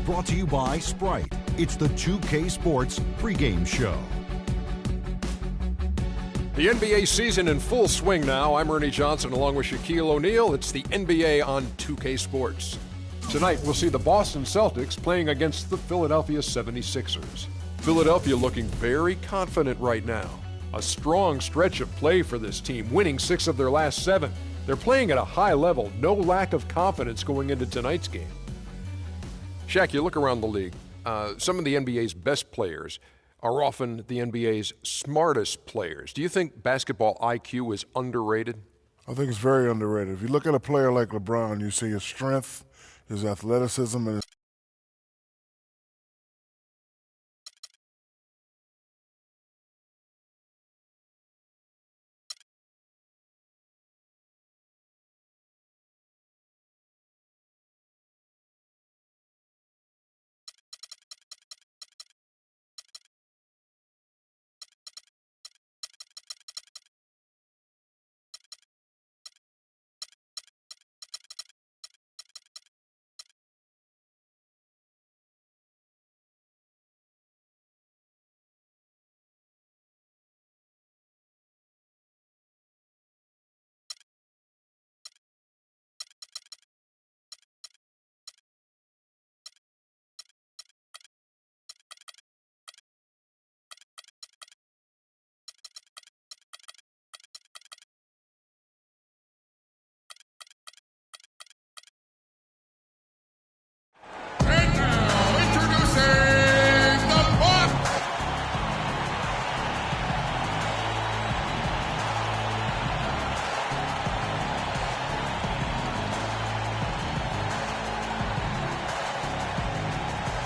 Brought to you by Sprite. It's the 2K Sports pregame show. The NBA season in full swing now. I'm Ernie Johnson along with Shaquille O'Neal. It's the NBA on 2K Sports. Tonight we'll see the Boston Celtics playing against the Philadelphia 76ers. Philadelphia looking very confident right now. A strong stretch of play for this team, winning 6 of their last 7. They're playing at a high level, no lack of confidence going into tonight's game. Shaq, you look around the league. Some of the NBA's best players are often the NBA's smartest players. Do you think basketball IQ is underrated? I think it's very underrated. If you look at a player like LeBron, you see his strength, his athleticism, and his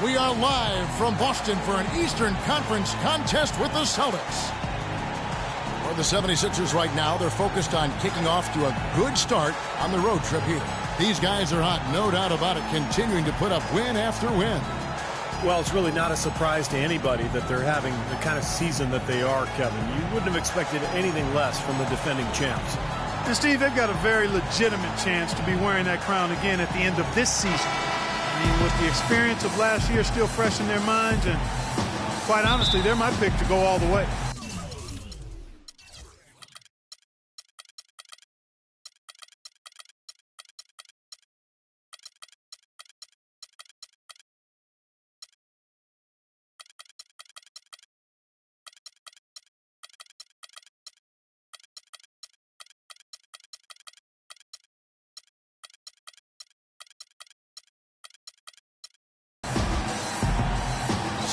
We are live from Boston for an Eastern Conference contest with the Celtics. For the 76ers right now, they're focused on kicking off to a good start on the road trip here. These guys are hot, no doubt about it, continuing to put up win after win. Well, it's really not a surprise to anybody that they're having the kind of season that they are, Kevin. You wouldn't have expected anything less from the defending champs. And, Steve, they've got a very legitimate chance to be wearing that crown again at the end of this season. I mean, with the experience of last year still fresh in their minds, and quite honestly, they're my pick to go all the way.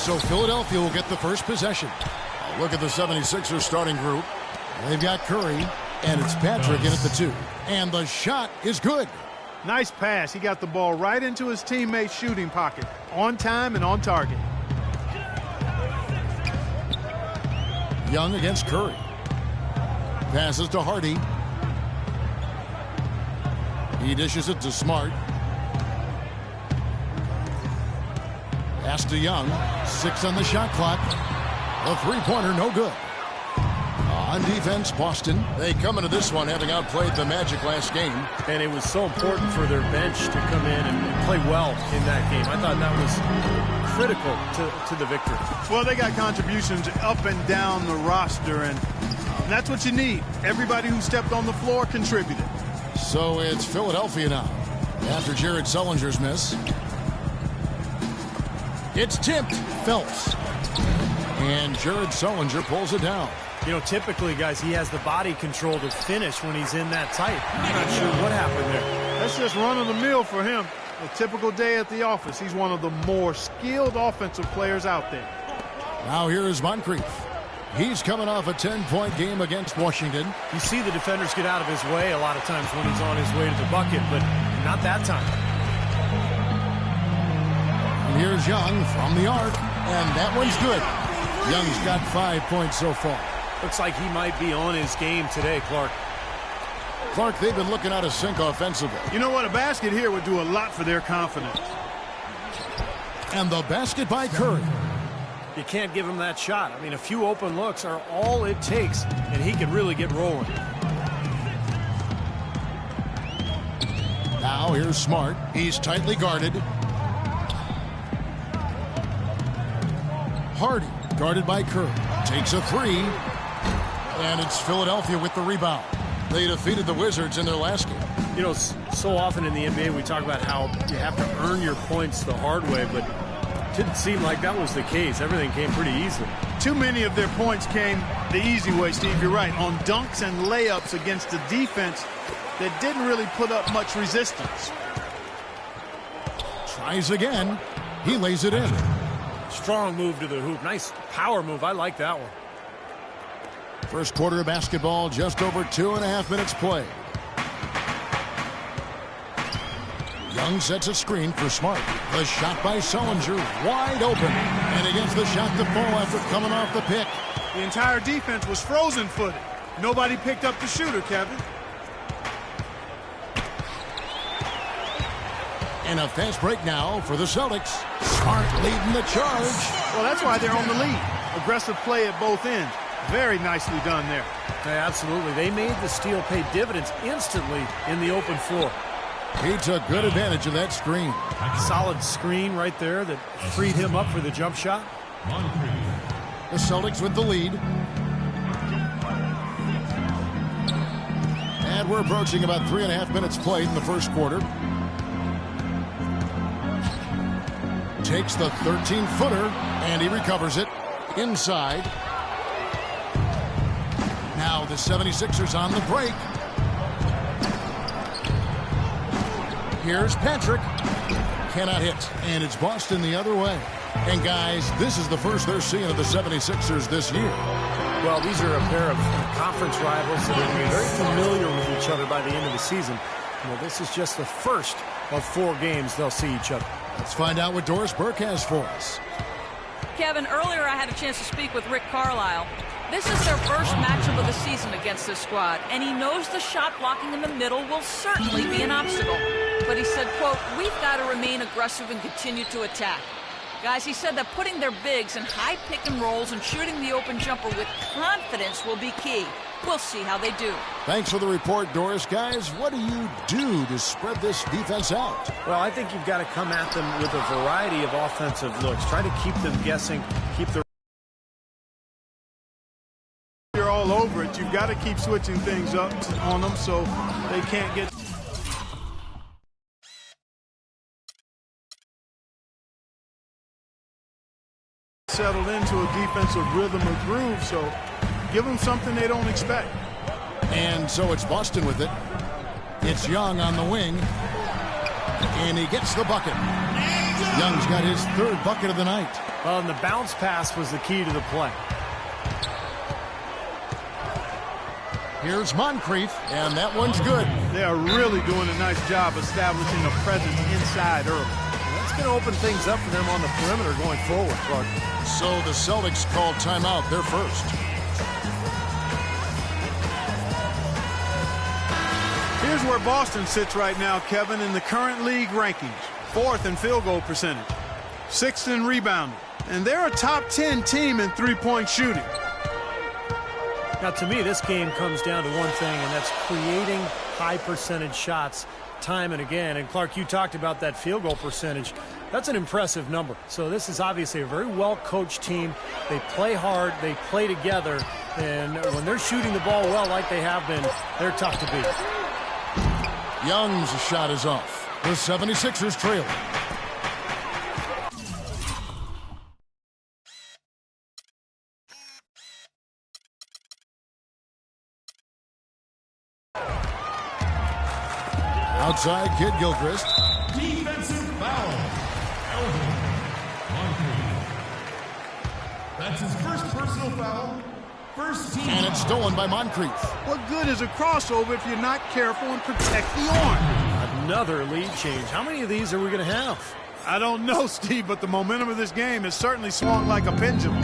So Philadelphia will get the first possession. Look at the 76ers starting group. They've got Curry, and it's Patrick in at the 2. And the shot is good. Nice pass. He got the ball right into his teammate's shooting pocket. On time and on target. Young against Curry. Passes to Hardy. He dishes it to Smart. Pass to Young. 6 on the shot clock. The three-pointer no good. On defense, Boston. They come into this one having outplayed the Magic last game. And it was so important for their bench to come in and play well in that game. I thought that was critical to the victory. Well, they got contributions up and down the roster, and that's what you need. Everybody who stepped on the floor contributed. So it's Philadelphia now. After Jared Sullinger's miss. It's tipped. Phelps. And Jared Sullinger pulls it down. You know, typically, guys, he has the body control to finish when he's in that tight. I'm not sure what happened there. That's just run-of-the-mill for him. A typical day at the office. He's one of the more skilled offensive players out there. Now here is Moncrief. He's coming off a 10-point game against Washington. You see the defenders get out of his way a lot of times when he's on his way to the bucket, but not that time. And here's Young from the arc, and that one's good. Young's got 5 points so far. Looks like he might be on his game today, Clark. Clark, they've been looking out of sync offensively. You know what? A basket here would do a lot for their confidence. And the basket by Curry. You can't give him that shot. I mean, a few open looks are all it takes, and he can really get rolling. Now here's Smart. He's tightly guarded. Hardy, guarded by Kerr, takes a three. And it's Philadelphia with the rebound. They defeated the Wizards in their last game. You know, so often in the NBA we talk about how you have to earn your points the hard way, but it didn't seem like that was the case. Everything came pretty easily. Too many of their points came the easy way, Steve. You're right. On dunks and layups against a defense that didn't really put up much resistance. Tries again. He lays it in. Strong move to the hoop. Nice power move. I like that one. First quarter of basketball, just over 2.5 minutes played. Young sets a screen for Smart. The shot by Sullinger, wide open. And against the shot to fall after coming off the pick. The entire defense was frozen-footed. Nobody picked up the shooter, Kevin. And a fast break now for the Celtics. Smart leading the charge. Well, that's why they're on the lead. Aggressive play at both ends. Very nicely done there. Yeah, absolutely. They made the steal pay dividends instantly in the open floor. He took good advantage of that screen. Solid screen right there that freed him up for the jump shot. The Celtics with the lead. And we're approaching about 3.5 minutes played in the first quarter. Takes the 13-footer, and he recovers it inside. Now the 76ers on the break. Here's Patrick. Cannot hit. And it's Boston the other way. And guys, this is the first they're seeing of the 76ers this year. Well, these are a pair of conference rivals that are very familiar with each other by the end of the season. Well, this is just the first of 4 games they'll see each other. Let's find out what Doris Burke has for us. Kevin, earlier I had a chance to speak with Rick Carlisle. This is their first matchup of the season against this squad, and he knows the shot blocking in the middle will certainly be an obstacle. But he said, quote, "We've got to remain aggressive and continue to attack." Guys, he said that putting their bigs in high pick and rolls and shooting the open jumper with confidence will be key. We'll see how they do. Thanks for the report, Doris. Guys, what do you do to spread this defense out? Well, I think you've got to come at them with a variety of offensive looks. Try to keep them guessing, keep the You're all over it. You've got to keep switching things up on them so they can't get settled into a defensive rhythm or groove, so give them something they don't expect. And so it's Boston with it. It's Young on the wing. And he gets the bucket. Young's got his 3rd bucket of the night. Well, and the bounce pass was the key to the play. Here's Moncrief, and that one's good. They are really doing a nice job establishing a presence inside early. That's going to open things up for them on the perimeter going forward, Clark. So the Celtics called timeout. They're first. Here's where Boston sits right now, Kevin, in the current league rankings. 4th in field goal percentage, 6th in rebounding, and they're a top 10 team in three-point shooting. Now, to me, this game comes down to one thing, and that's creating high percentage shots time and again. And, Clark, you talked about that field goal percentage. That's an impressive number. So this is obviously a very well-coached team. They play hard. They play together. And when they're shooting the ball well like they have been, they're tough to beat. Young's shot is off. The 76ers trail. Outside, Kid Gilchrist. Defensive foul. Elvin Moncrief. That's his first personal foul. First team. And it's stolen by Moncrief. What good is a crossover if you're not careful and protect the arm? Another lead change. How many of these are we going to have? I don't know, Steve, but the momentum of this game has certainly swung like a pendulum.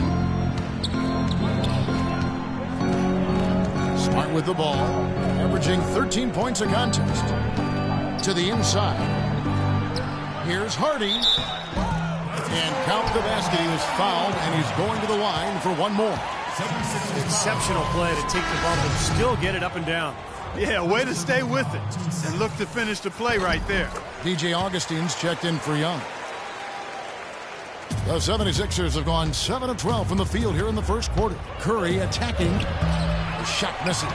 Smart with the ball, averaging 13 points a contest. To the inside. Here's Hardy. And count the basket. He was fouled, and he's going to the line for one more. Exceptional play to take the bump and still get it up and down. Yeah, way to stay with it and look to finish the play right there. DJ Augustine's checked in for Young. The 76ers have gone 7 of 12 from the field here in the first quarter. Curry attacking. The shot misses.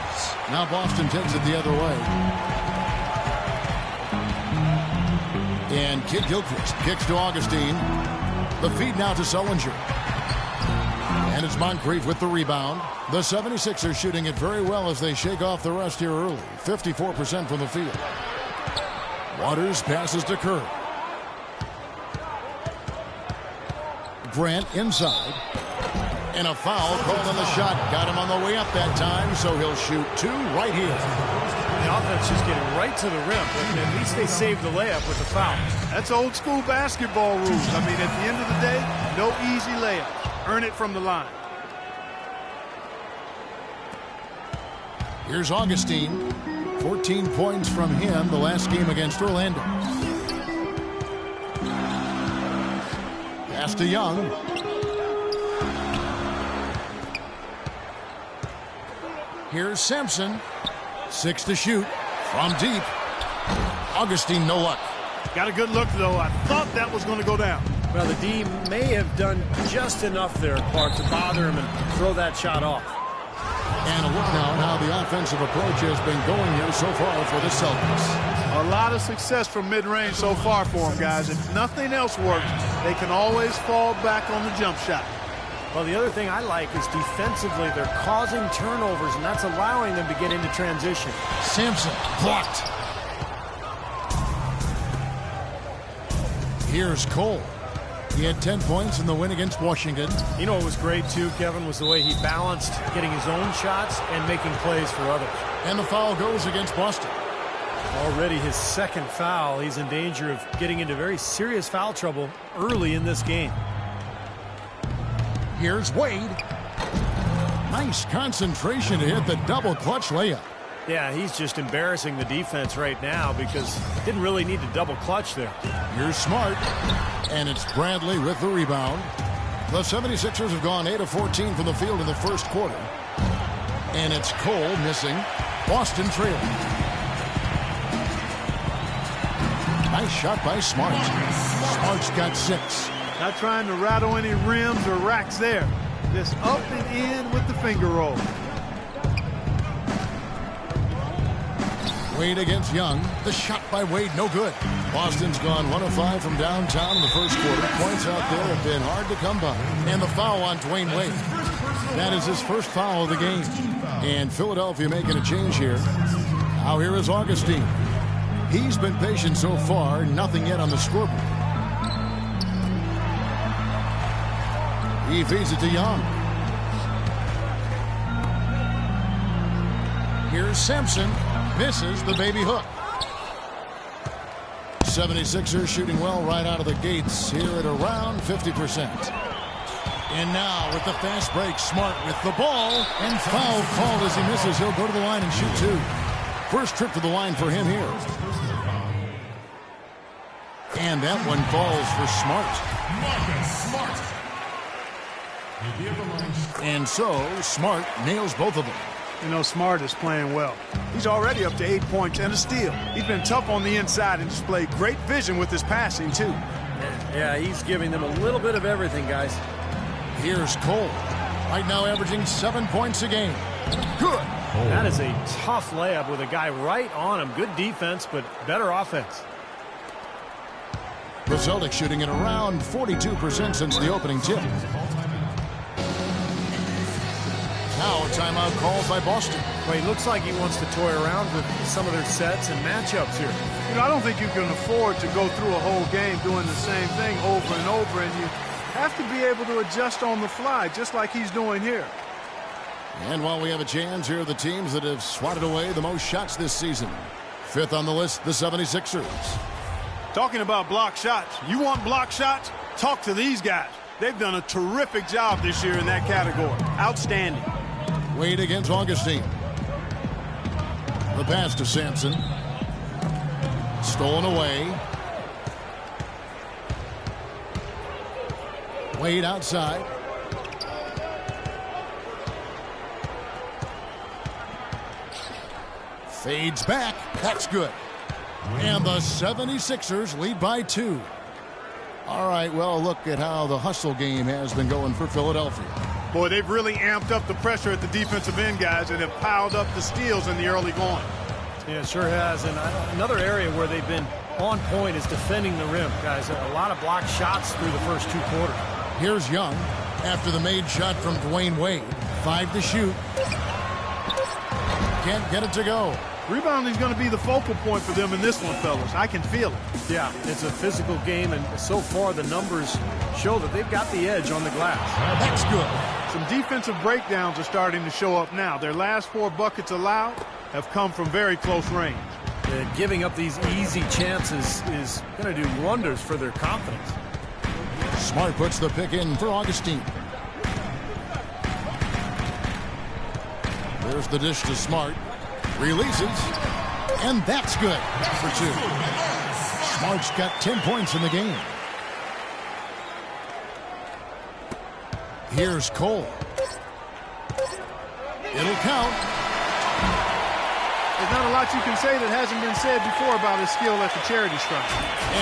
Now Boston takes it the other way. And Kid Gilchrist kicks to Augustine. The feed now to Sullinger. And it's Moncrief with the rebound. The 76ers shooting it very well as they shake off the rust here early. 54% from the field. Waters passes to Curry. Grant inside. And a foul called on the shot. Got him on the way up that time, so he'll shoot 2 right here. The offense just getting right to the rim, but at least they saved the layup with the foul. That's old school basketball rules. I mean, at the end of the day, no easy layup. Earn it from the line. Here's Augustine. 14 points from him the last game against Orlando. Pass to Young. Here's Sampson. 6 to shoot. From deep. Augustine, no luck. Got a good look, though. I thought that was going to go down. Well, the D may have done just enough there, Clark, to bother him and throw that shot off. And a look now at how the offensive approach has been going here so far for the Celtics. A lot of success from mid-range so far for them, guys. If nothing else works, they can always fall back on the jump shot. Well, the other thing I like is defensively they're causing turnovers, and that's allowing them to get into transition. Sampson blocked. Here's Cole. He had 10 points in the win against Washington. You know what was great, too, Kevin, was the way he balanced getting his own shots and making plays for others. And the foul goes against Boston. Already his second foul. He's in danger of getting into very serious foul trouble early in this game. Here's Wade. Nice concentration to hit the double clutch layup. Yeah, he's just embarrassing the defense right now because he didn't really need to double clutch there. Here's Smart. And it's Bradley with the rebound. The 76ers have gone 8 of 14 from the field in the first quarter. And it's Cole missing. Boston trailing. Nice shot by Smart. Smart's got 6. Not trying to rattle any rims or racks there. Just up and in with the finger roll. Wade against Young. The shot by Wade, no good. Boston's gone 1 of 5 from downtown in the first quarter. Points out there have been hard to come by. And the foul on Dwayne Wade. That is his first foul of the game. And Philadelphia making a change here. Now here is Augustine. He's been patient so far. Nothing yet on the scoreboard. He feeds it to Young. Here's Sampson. Misses the baby hook. 76ers shooting well right out of the gates here at around 50%. And now with the fast break, Smart with the ball. And foul called as he misses. He'll go to the line and shoot 2. First trip to the line for him here. And that one falls for Smart. And so Smart nails both of them. You know, Smart is playing well. He's already up to 8 points and a steal. He's been tough on the inside and displayed great vision with his passing, too. Yeah, he's giving them a little bit of everything, guys. Here's Cole. Right now averaging 7 points a game. Good. That is a tough layup with a guy right on him. Good defense, but better offense. The Celtics shooting at around 42% since the opening tip. Now a timeout called by Boston. Well, he looks like he wants to toy around with some of their sets and matchups here. You know, I don't think you can afford to go through a whole game doing the same thing over and over, and you have to be able to adjust on the fly, just like he's doing here. And while we have a chance, here are the teams that have swatted away the most shots this season. 5th on the list, the 76ers. Talking about block shots, you want block shots? Talk to these guys. They've done a terrific job this year in that category. Outstanding. Wade against Augustine. The pass to Sampson. Stolen away. Wade outside. Fades back. That's good. And the 76ers lead by 2. All right, well, look at how the hustle game has been going for Philadelphia. Boy, they've really amped up the pressure at the defensive end, guys, and have piled up the steals in the early going. Yeah, it sure has. And another area where they've been on point is defending the rim, guys. A lot of blocked shots through the first 2 quarters. Here's Young after the made shot from Dwayne Wade. 5 to shoot. Can't get it to go. Rebounding is going to be the focal point for them in this one, fellas. I can feel it. Yeah, it's a physical game, and so far the numbers show that they've got the edge on the glass. That's good. Some defensive breakdowns are starting to show up now. Their last 4 buckets allowed have come from very close range. Giving up these easy chances is going to do wonders for their confidence. Smart puts the pick in for Augustine. There's the dish to Smart. Releases. And that's good for 2. Smart's got 10 points in the game. Here's Cole. It'll count. There's not a lot you can say that hasn't been said before about his skill at the charity stripe.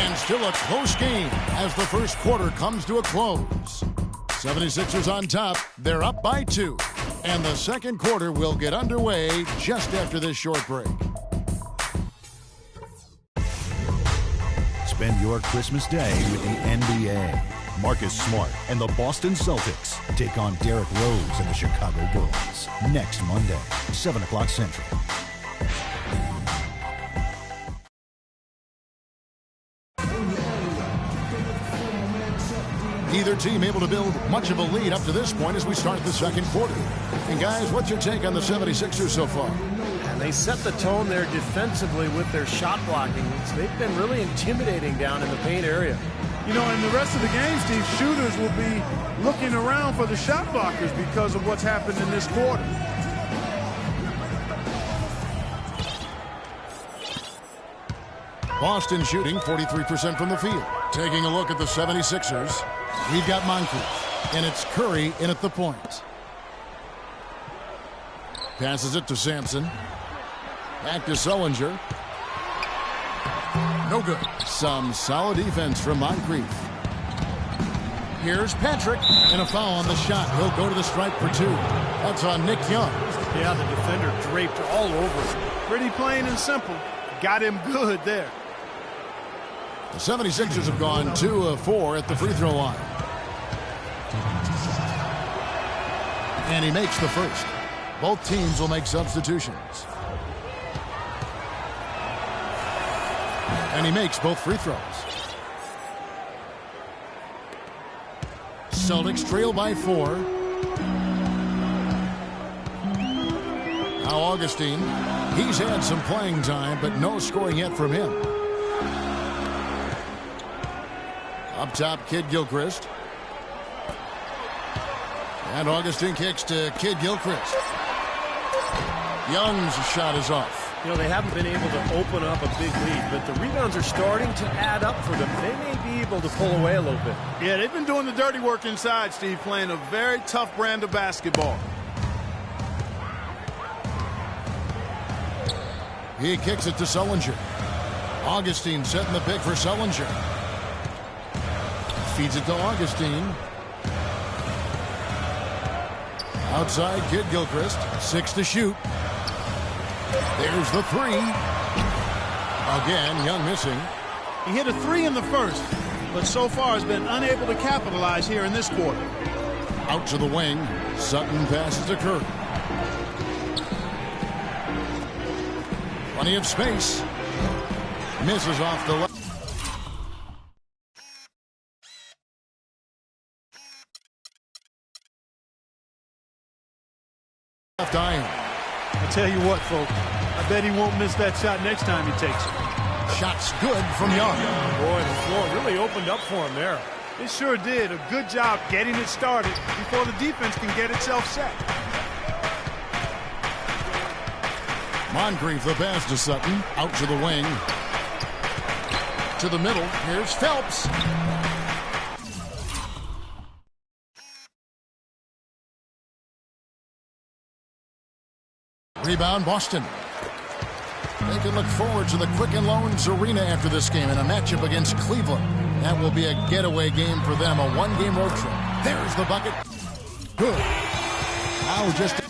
And still a close game as the first quarter comes to a close. 76ers on top. They're up by 2. And the second quarter will get underway just after this short break. Spend your Christmas day with the NBA. Marcus Smart and the Boston Celtics take on Derrick Rose and the Chicago Bulls next Monday, 7 o'clock Central. Neither team able to build much of a lead up to this point as we start the second quarter. And guys, what's your take on the 76ers so far? And they set the tone there defensively with their shot blocking. They've been really intimidating down in the paint area. You know, in the rest of the game, Steve, shooters will be looking around for the shot blockers because of what's happened in this quarter. Boston shooting 43% from the field. Taking a look at the 76ers, we've got Moncrief, and it's Curry in at the point. Passes it to Sampson. Back to Sullinger. No good. Some solid defense from Moncrief. Here's Patrick, and a foul on the shot. He'll go to the stripe for 2. That's on Nick Young. Yeah, the defender draped all over him. Pretty plain and simple. Got him good there. The 76ers have gone 2 of 4 at the free throw line. And he makes the first. Both teams will make substitutions. And he makes both free throws. Celtics trail by 4. Now Augustine. He's had some playing time, but no scoring yet from him. Up top, Kid Gilchrist. And Augustine kicks to Kid Gilchrist. Young's shot is off. You know, they haven't been able to open up a big lead, but the rebounds are starting to add up for them. They may be able to pull away a little bit. Yeah, they've been doing the dirty work inside, Steve, playing a very tough brand of basketball. He kicks it to Sullinger. Augustine setting the pick for Sullinger. Feeds it to Augustine. Outside, Kid Gilchrist. 6 to shoot. There's the 3. Again, Young missing. He hit a 3 in the first, but so far has been unable to capitalize here in this quarter. Out to the wing. Sutton passes to Curry. Plenty of space. Misses off the left. Left iron. I tell you what, folks, I bet he won't miss that shot next time he takes it. Shot's good from Young. Boy, the floor really opened up for him there. It sure did. A good job getting it started before the defense can get itself set. Moncrief the pass to Sutton. Out to the wing. To the middle. Here's Phelps. Rebound, Boston. They can look forward to the Quicken Loans Arena after this game in a matchup against Cleveland. That will be a getaway game for them, a one-game road trip. There's the bucket. Good. Now just a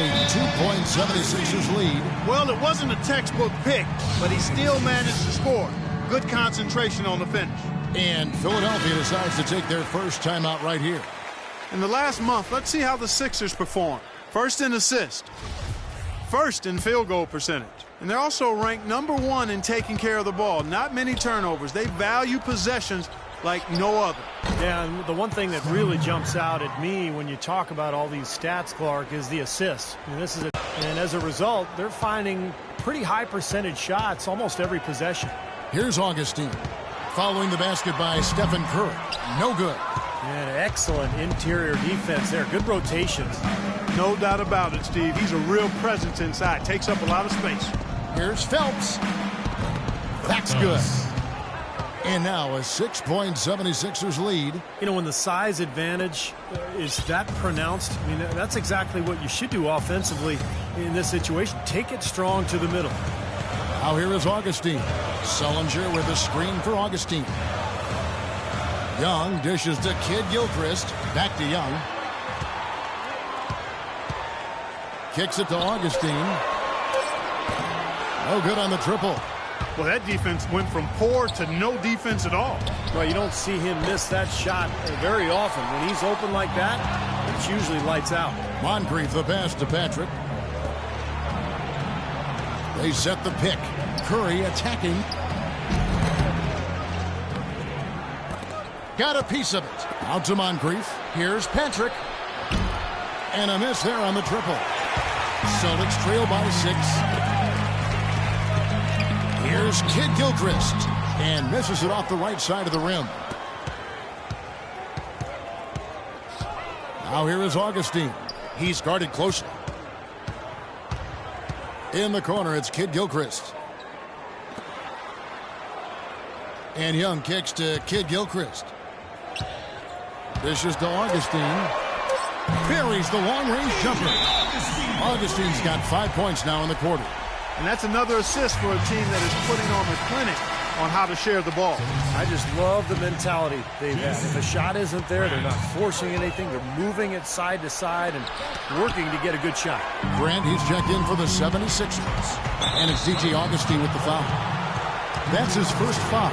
2-point 76ers lead. Well, it wasn't a textbook pick, but he still managed to score. Good concentration on the finish. And Philadelphia decides to take their first timeout right here. In the last month, let's see how the Sixers perform. First in assist, first in field goal percentage. And they're also ranked number 1 in taking care of the ball. Not many turnovers. They value possessions like no other. Yeah, and the one thing that really jumps out at me when you talk about all these stats, Clark, is the assists. And as a result, they're finding pretty high percentage shots almost every possession. Here's Augustine. Following the basket by Stephen Curry. No good. And excellent interior defense there. Good rotations. No doubt about it, Steve. He's a real presence inside. Takes up a lot of space. Here's Phelps. That's good. And now a 6-point 76ers lead. You know, when the size advantage is that pronounced, I mean, that's exactly what you should do offensively in this situation. Take it strong to the middle. Now here is Augustine. Sullinger with a screen for Augustine. Young dishes to Kid Gilchrist. Back to Young. Kicks it to Augustine. No good on the triple. Well, that defense went from poor to no defense at all. Well, you don't see him miss that shot very often. When he's open like that, it's usually lights out. Moncrief the pass to Patrick. They set the pick. Curry attacking. Got a piece of it. Out to Moncrief. Here's Patrick. And a miss there on the triple. Celtics trail by 6. Here's Kid Gilchrist. And misses it off the right side of the rim. Now here is Augustine. He's guarded closely. In the corner, it's Kid Gilchrist. And Young kicks to Kid Gilchrist. Dishes to Augustine. Buries the long-range jumper. Augustine's got 5 points now in the quarter. And that's another assist for a team that is putting on the clinic on how to share the ball. I just love the mentality they've had. If a shot isn't there, they're not forcing anything. They're moving it side to side and working to get a good shot. Grant, he's checked in for the 76ers. And it's DJ Augustine with the foul. That's his first foul.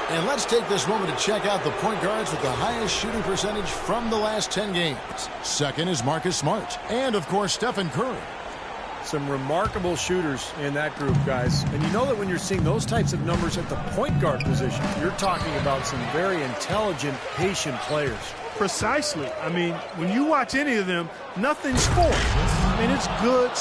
And let's take this moment to check out the point guards with the highest shooting percentage from the last 10 games. Second is Marcus Smart. And, of course, Stephen Curry. Some remarkable shooters in that group, guys. And you know that when you're seeing those types of numbers at the point guard position, you're talking about some very intelligent, patient players. Precisely. I mean, when you watch any of them, nothing's forced. I mean, it's good.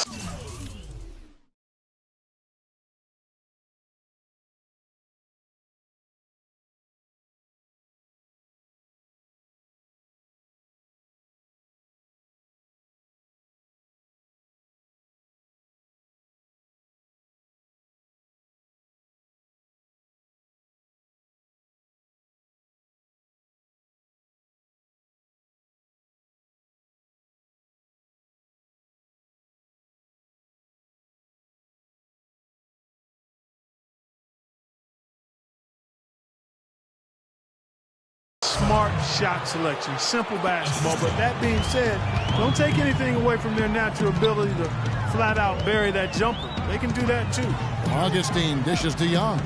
Smart shot selection, simple basketball. But that being said, don't take anything away from their natural ability to flat out bury that jumper. They can do that too. Augustine dishes to Young.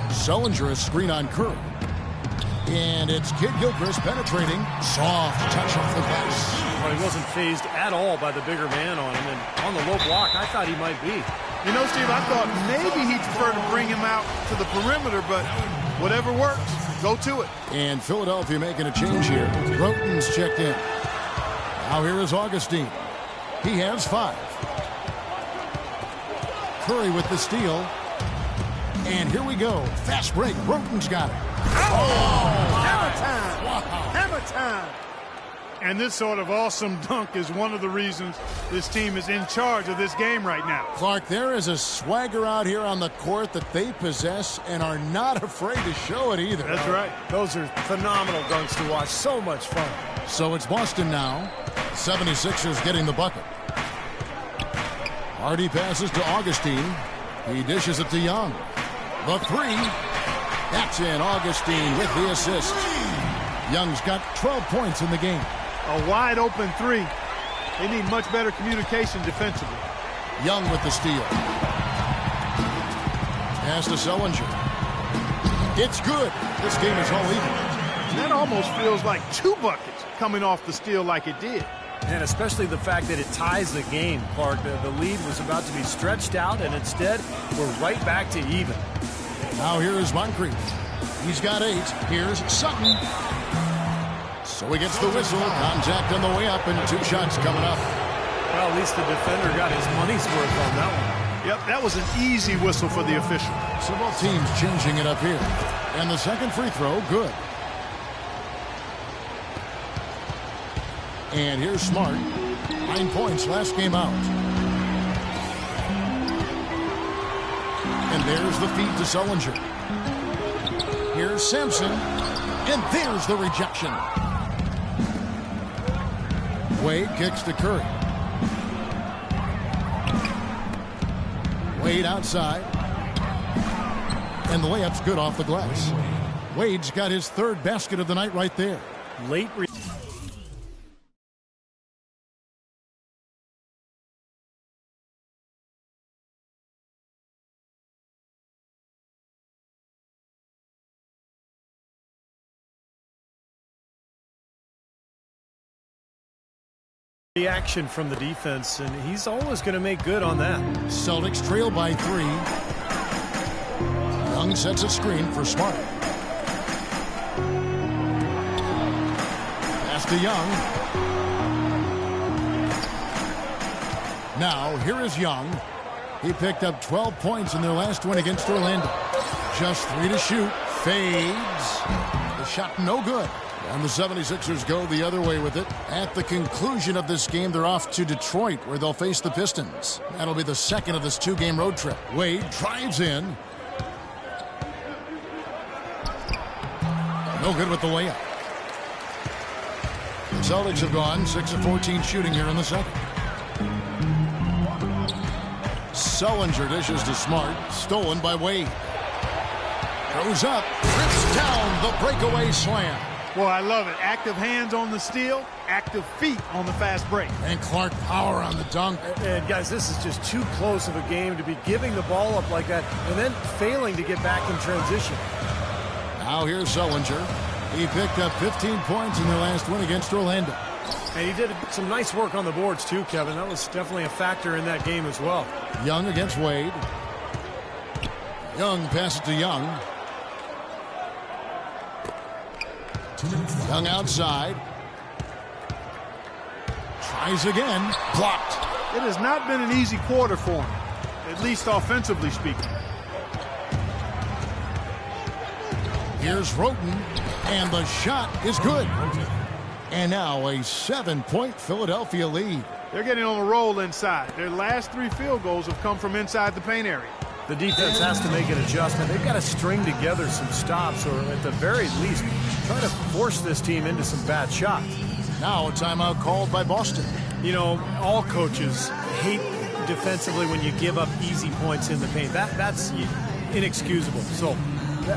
Sullinger a screen on Curry. And it's Kid Gilchrist penetrating. Soft touch off the glass. Well, he wasn't phased at all by the bigger man on him. And on the low block, I thought he might be. You know, Steve, I thought maybe he'd prefer to bring him out to the perimeter, but whatever works, go to it. And Philadelphia making a change here. Groton's checked in. Now here is Augustine. He has 5. Curry with the steal. And here we go. Fast break. Groton's got it. Hammer time! Wow. Hammer time! And this sort of awesome dunk is one of the reasons this team is in charge of this game right now. Clark, there is a swagger out here on the court that they possess and are not afraid to show it either. That's right. Those are phenomenal dunks to watch. So much fun. So it's Boston now. 76ers getting the bucket. Hardy passes to Augustine. He dishes it to Young. The 3. That's in. Augustine with the assist. Young's got 12 points in the game. A wide open three. They need much better communication defensively. Young with the steal. Pass to Sullinger. It's good. This game is all even. That almost feels like 2 buckets coming off the steal like it did. And especially the fact that it ties the game, Clark. The lead was about to be stretched out, and instead we're right back to even. Now here is Moncrief. He's got 8. Here's Sutton. So he gets the whistle. Contact on the way up, and 2 shots coming up. Well, at least the defender got his money's worth on that one. Yep, that was an easy whistle for the official. So both teams changing it up here. And the second free throw, good. And here's Smart. 9 points last game out. And there's the feed to Sullinger. Here's Sampson. And there's the rejection. Wade kicks to Curry. Wade outside. And the layup's good off the glass. Wade's got his 3rd basket of the night right there. Late reaction from the defense, and he's always going to make good on that. Celtics trail by 3. Young sets a screen for Smart. Pass to Young. Now here is Young. He picked up 12 points in their last win against Orlando. Just 3 to shoot. Fades. The shot no good. And the 76ers go the other way with it. At the conclusion of this game, they're off to Detroit, where they'll face the Pistons. That'll be the second of this 2-game road trip. Wade drives in. No good with the layup. The Celtics have gone 6 of 14 shooting here in the second. Sullinger dishes to Smart. Stolen by Wade. Goes up. Rips down the breakaway slam. Boy, I love it. Active hands on the steal, active feet on the fast break. And Clark power on the dunk. And guys, this is just too close of a game to be giving the ball up like that and then failing to get back in transition. Now here's Sullinger. He picked up 15 points in their last win against Orlando. And he did some nice work on the boards too, Kevin. That was definitely a factor in that game as well. Young against Wade. Young passes to Young. Young outside. Tries again. Blocked. It has not been an easy quarter for him, at least offensively speaking. Here's Roten, and the shot is good. And now a 7-point Philadelphia lead. They're getting on a roll inside. Their last 3 field goals have come from inside the paint area. The defense has to make an adjustment. They've got to string together some stops, or at the very least, try to force this team into some bad shots. Now a timeout called by Boston. You know, all coaches hate defensively when you give up easy points in the paint. That's inexcusable. So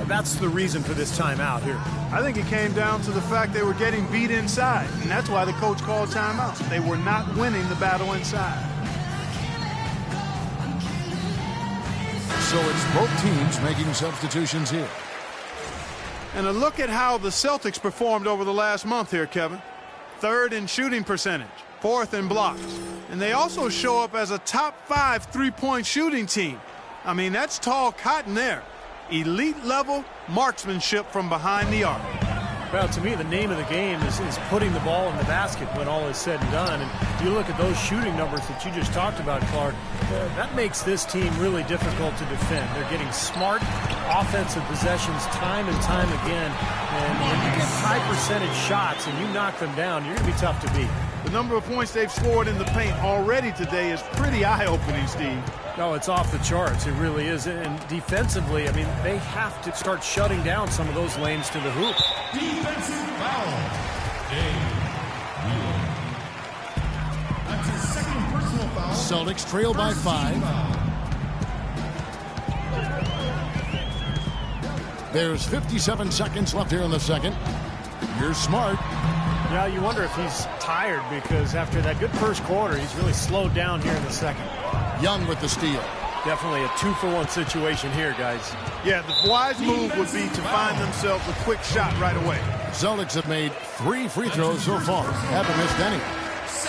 that's the reason for this timeout here. I think it came down to the fact they were getting beat inside, and that's why the coach called timeout. They were not winning the battle inside. So it's both teams making substitutions here. And a look at how the Celtics performed over the last month here, Kevin. 3rd in shooting percentage, 4th in blocks. And they also show up as a top 5 3-point shooting team. I mean, that's tall cotton there. Elite level marksmanship from behind the arc. Well, to me, the name of the game is putting the ball in the basket when all is said and done. And if you look at those shooting numbers that you just talked about, Clark, that makes this team really difficult to defend. They're getting smart offensive possessions time and time again. And when you get high percentage shots and you knock them down, you're going to be tough to beat. The number of points they've scored in the paint already today is pretty eye-opening, Steve. No, it's off the charts. It really is. And defensively, I mean, they have to start shutting down some of those lanes to the hoop. Defensive foul. That's his 2nd personal foul. Celtics trail by 5. There's 57 seconds left here in the second. Here's Smart. Yeah, you wonder if he's tired because after that good first quarter, he's really slowed down here in the second. Young with the steal. Definitely a 2-for-1 situation here, guys. Yeah, the wise move would be to find themselves a quick shot right away. Celtics have made 3 free throws so far. Haven't missed any.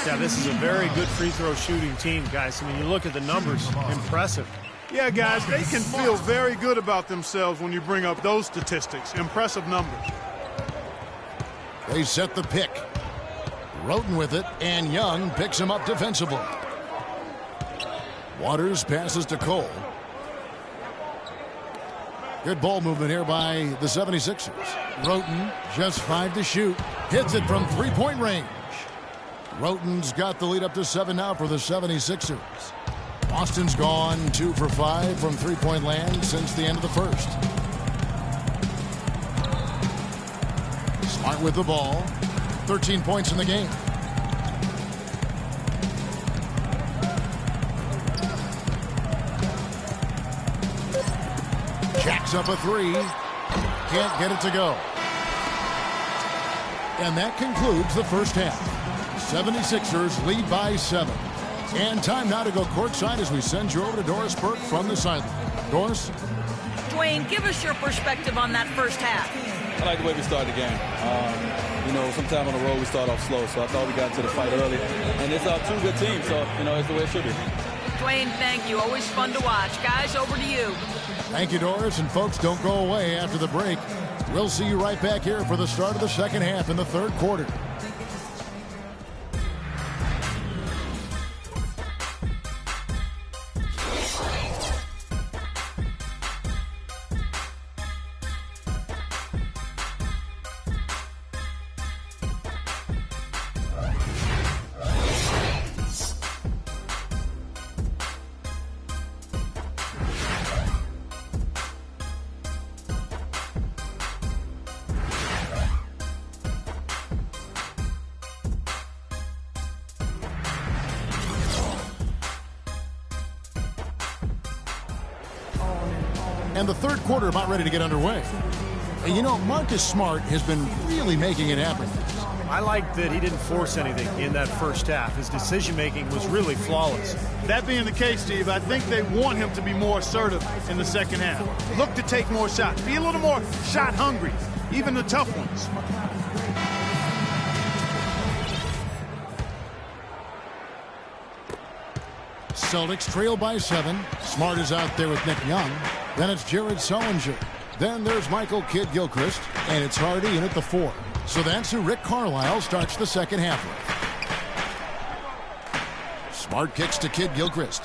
Yeah, this is a very good free throw shooting team, guys. I mean, you look at the numbers, impressive. Yeah, guys, they can feel very good about themselves when you bring up those statistics. Impressive numbers. They set the pick. Roten with it, and Young picks him up defensively. Waters passes to Cole. Good ball movement here by the 76ers. Roten, just 5 to shoot. Hits it from three-point range. Roten's got the lead up to 7 now for the 76ers. Boston's gone 2 for 5 from three-point land since the end of the first. Smart with the ball. 13 points in the game. Jacks up a 3. Can't get it to go. And that concludes the first half. 76ers lead by 7. And time now to go courtside as we send you over to Doris Burke from the sideline. Doris? Dwayne, give us your perspective on that first half. I like the way we started the game. Sometime on the road we start off slow, so I thought we got into the fight early. And it's 2 good teams, so, it's the way it should be. Dwayne, thank you. Always fun to watch. Guys, over to you. Thank you, Doris. And folks, don't go away after the break. We'll see you right back here for the start of the second half in the third quarter. And the third quarter about ready to get underway. And Marcus Smart has been really making it happen. I like that he didn't force anything in that first half. His decision-making was really flawless. That being the case, Steve, I think they want him to be more assertive in the second half. Look to take more shots. Be a little more shot hungry, even the tough ones. Celtics trail by 7. Smart is out there with Nick Young. Then it's Jared Sullinger. Then there's Michael Kidd-Gilchrist. And it's Hardy in at the 4. So that's who Rick Carlisle starts the second half with. Smart kicks to Kidd-Gilchrist.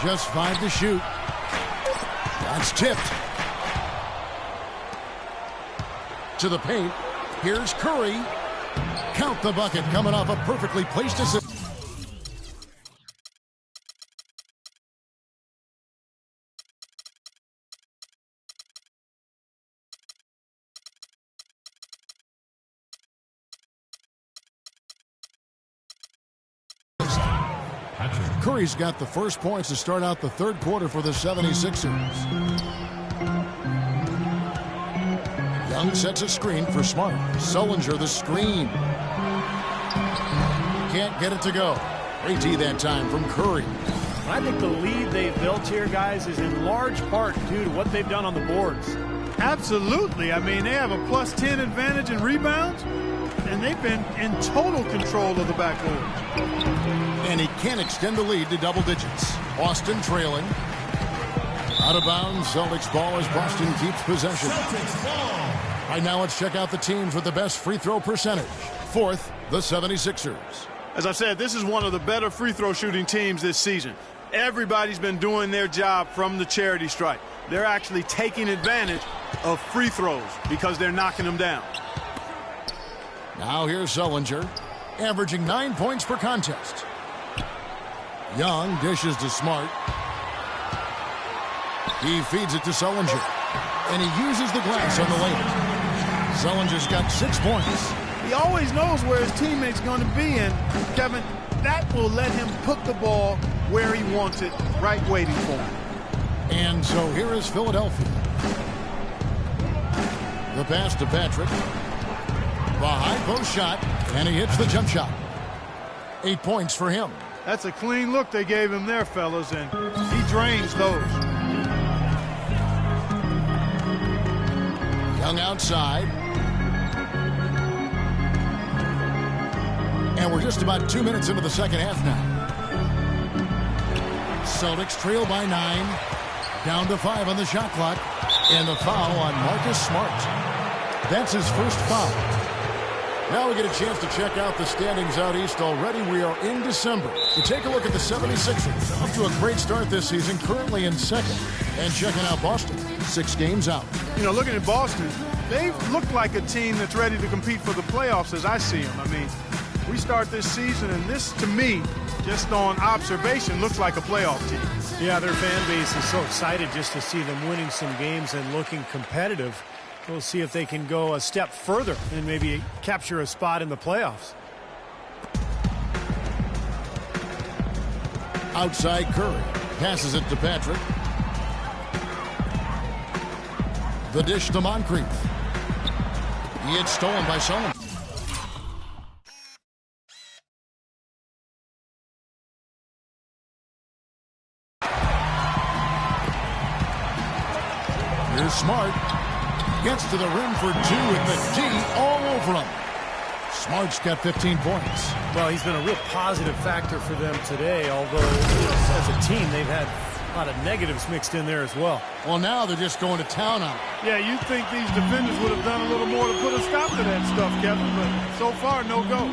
Just 5 to shoot. That's tipped. To the paint. Here's Curry. Count the bucket coming off a perfectly placed assist. Curry's got the first points to start out the third quarter for the 76ers. Young sets a screen for Smart. Sullinger the screen. Can't get it to go. Great D that time from Curry. I think the lead they've built here, guys, is in large part due to what they've done on the boards. Absolutely. I mean, they have a plus 10 advantage in rebounds, and they've been in total control of the backboard. And he can extend the lead to double digits. Boston trailing. Out of bounds, Celtics ball as Boston keeps possession. Right now, let's check out the teams with the best free throw percentage. Fourth, the 76ers. As I said, this is one of the better free throw shooting teams this season. Everybody's been doing their job from the charity stripe. They're actually taking advantage of free throws because they're knocking them down. Now here's Sullinger, averaging 9 points per contest. Young dishes to Smart. He feeds it to Sullinger. And he uses the glass on the layup. Sullinger's got 6 points. He always knows where his teammate's going to be, and Kevin, that will let him put the ball where he wants it, right waiting for him. And so here is Philadelphia. The pass to Patrick. The high post shot, and he hits the jump shot. 8 points for him. That's a clean look they gave him there, fellas, and he drains those. Young outside. And we're just about 2 minutes into the second half now. Celtics trail by 9. Down to 5 on the shot clock. And the foul on Marcus Smart. That's his first foul. Now we get a chance to check out the standings out east already. We are in December. You take a look at the 76ers. Off to a great start this season, currently in second. And checking out Boston, 6 games out. You know, looking at Boston, they look like a team that's ready to compete for the playoffs as I see them. I mean, we start this season, and this, to me, just on observation, looks like a playoff team. Yeah, their fan base is so excited just to see them winning some games and looking competitive. We'll see if they can go a step further and maybe capture a spot in the playoffs. Outside Curry. Passes it to Patrick. The dish to Moncrief. It's stolen by Sullivan. Here's Smart. Gets to the rim for 2 with the D all over him. Smart's got 15 points. Well, he's been a real positive factor for them today, although as a team they've had a lot of negatives mixed in there as well. Well, now they're just going to town on it. Yeah, you'd think these defenders would have done a little more to put a stop to that stuff, Kevin, but so far, no go.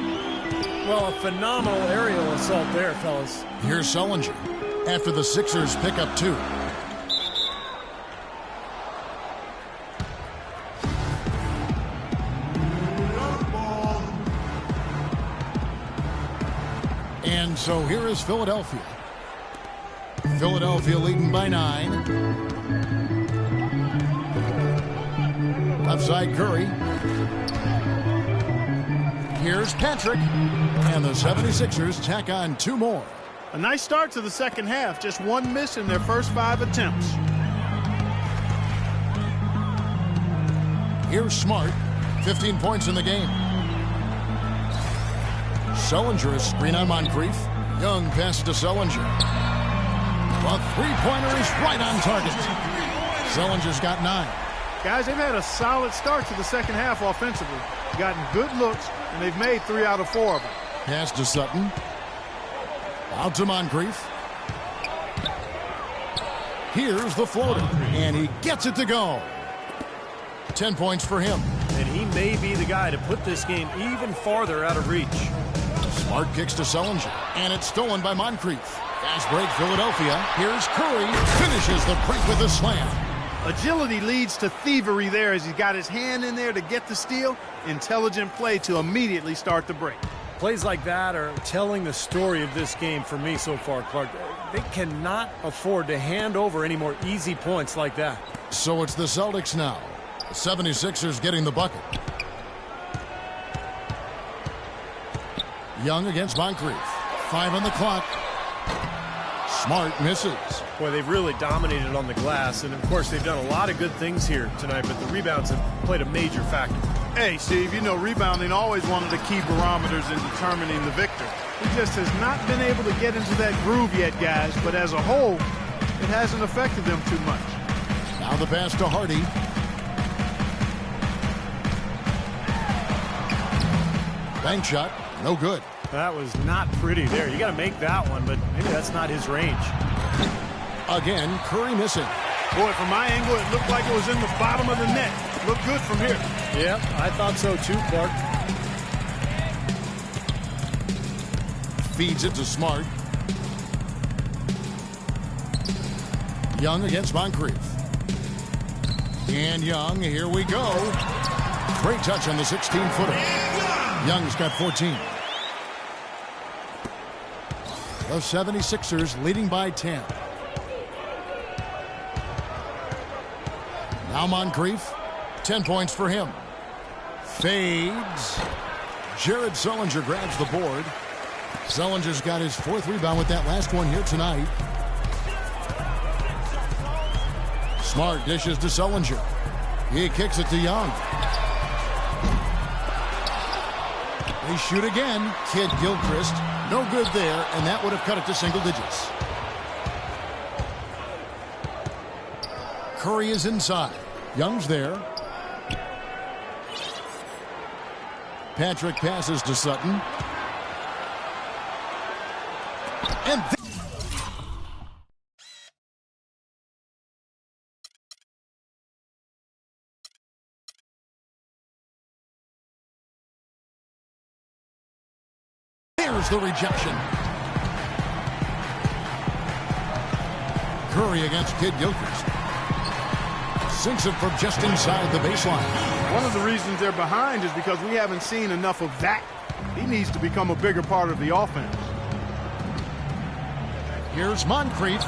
Well, a phenomenal aerial assault there, fellas. Here's Sullinger after the Sixers pick up 2. And so here is Philadelphia. Philadelphia leading by 9. Left side Curry. Here's Patrick. And the 76ers tack on 2 more. A nice start to the second half. Just 1 miss in their first 5 attempts. Here's Smart. 15 points in the game. Sullinger is screen on Moncrief. Young pass to Sullinger. A 3-pointer is right on target. Sullinger's got 9. Guys, they've had a solid start to the second half offensively. Gotten good looks, and they've made 3 out of 4 of them. Pass to Sutton. Out to Moncrief. Here's the floater, and he gets it to go. 10 points for him. And he may be the guy to put this game even farther out of reach. Smart kicks to Sullinger, and it's stolen by Moncrief. Fast break Philadelphia. Here's Curry. Finishes the break with a slam. Agility leads to thievery there as he's got his hand in there to get the steal. Intelligent play to immediately start the break. Plays like that are telling the story of this game for me so far, Clark. They cannot afford to hand over any more easy points like that. So it's the Celtics now. The 76ers getting the bucket. Young against Moncrief. 5 on the clock. Smart misses. Boy, they've really dominated on the glass, and of course they've done a lot of good things here tonight, but the rebounds have played a major factor. Hey, Steve, you know rebounding always one of the key barometers in determining the victor. He just has not been able to get into that groove yet, guys, but as a whole, it hasn't affected them too much. Now the pass to Hardy. Bank shot, no good. That was not pretty there. You got to make that one, but maybe that's not his range. Again, Curry missing. Boy, from my angle, it looked like it was in the bottom of the net. Looked good from here. Yeah, I thought so too, Clark. Feeds it to Smart. Young against Moncrief. And Young, here we go. Great touch on the 16-footer. Young's got 14. The 76ers leading by 10. Now Moncrief, 10 points for him. Fades. Jared Sullinger grabs the board. Sullinger's got his 4th rebound with that last one here tonight. Smart dishes to Sullinger. He kicks it to Young. They shoot again. Kid Gilchrist. No good there, and that would have cut it to single digits. Curry is inside. Young's there. Patrick passes to Sutton. And there's the rejection. Curry against Kid Gilchrist. Sinks it from just inside the baseline. One of the reasons they're behind is because we haven't seen enough of that. He needs to become a bigger part of the offense. Here's Moncrief.